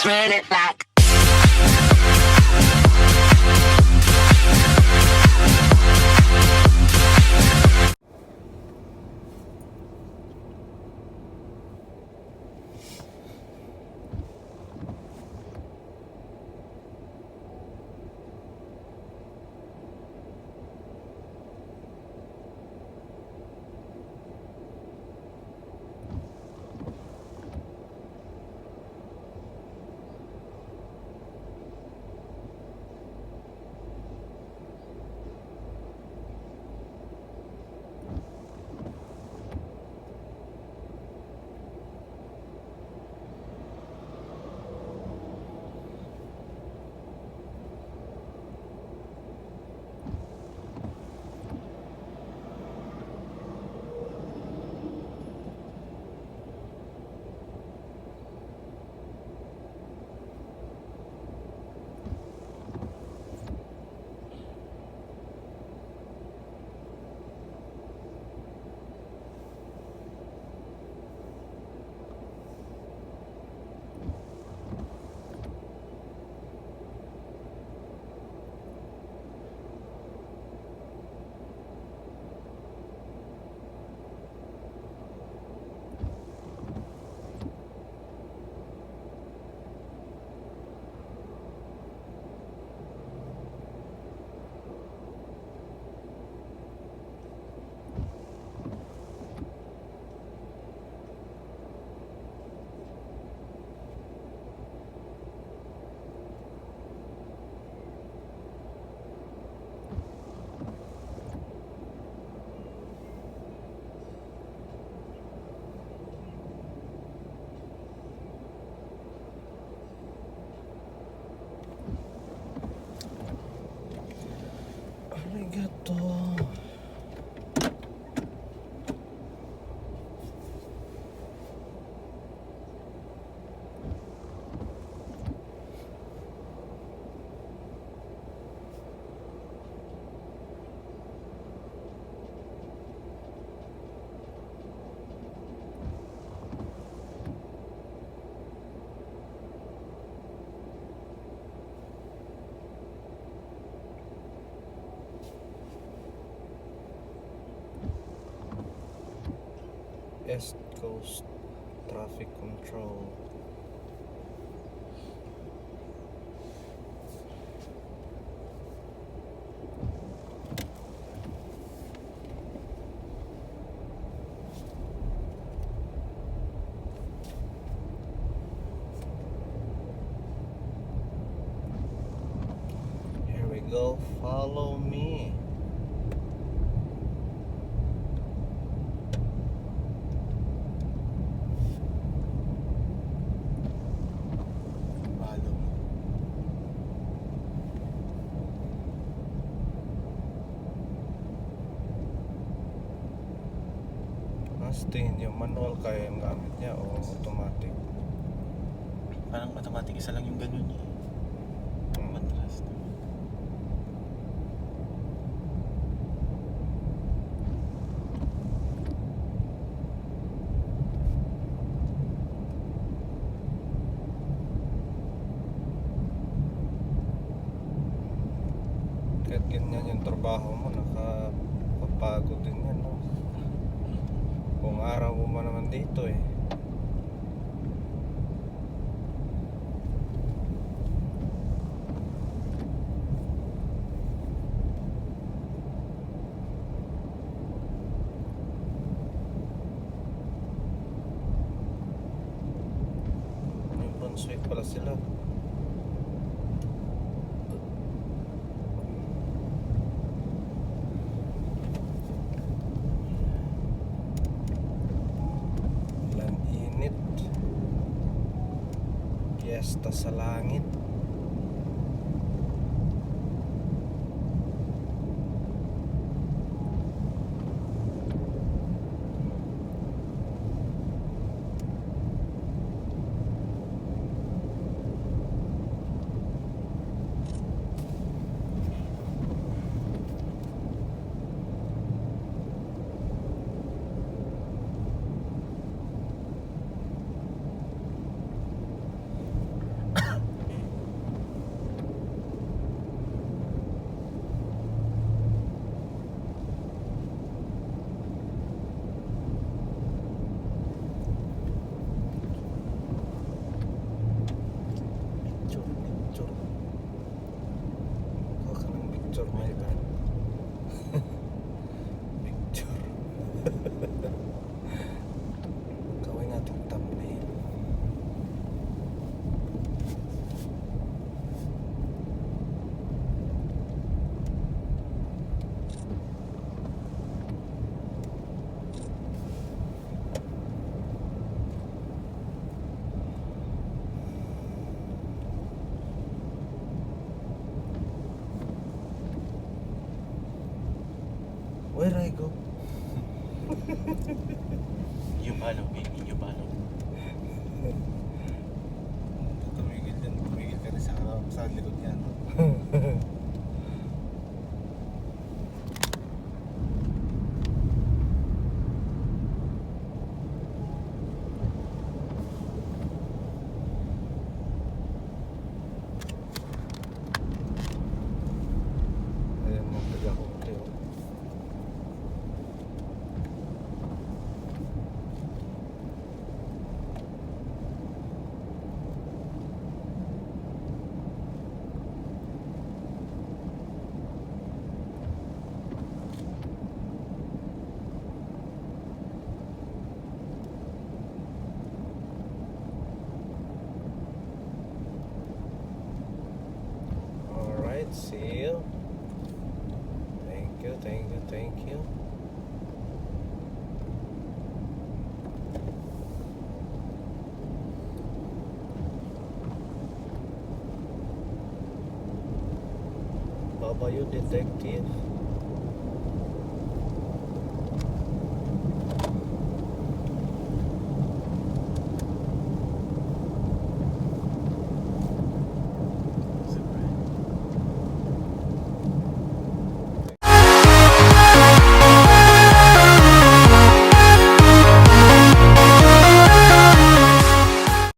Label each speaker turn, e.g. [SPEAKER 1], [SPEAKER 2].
[SPEAKER 1] spin it like.
[SPEAKER 2] Arigato. East Coast Traffic Control. Here we go, follow me. Mas tingin yung manual kaya yung gamit niya o automatic?
[SPEAKER 3] Parang automatic, isa lang yung ganun eh.
[SPEAKER 2] Hmm.
[SPEAKER 3] Matras.
[SPEAKER 2] Kahit ganyan yung trabaho mo, nakapapagod din yan, no? Kung araw mo man naman dito eh. May Brunswick pala sila. Fiesta sa langit. Where I go?
[SPEAKER 3] You follow, baby. You follow.
[SPEAKER 1] Tumigil yan. Tumigil ka rin sa likod yan.
[SPEAKER 2] Ayan yung taga-huli. Oh. Alright, see you. Thank you, thank you, thank you. Baba, you detective.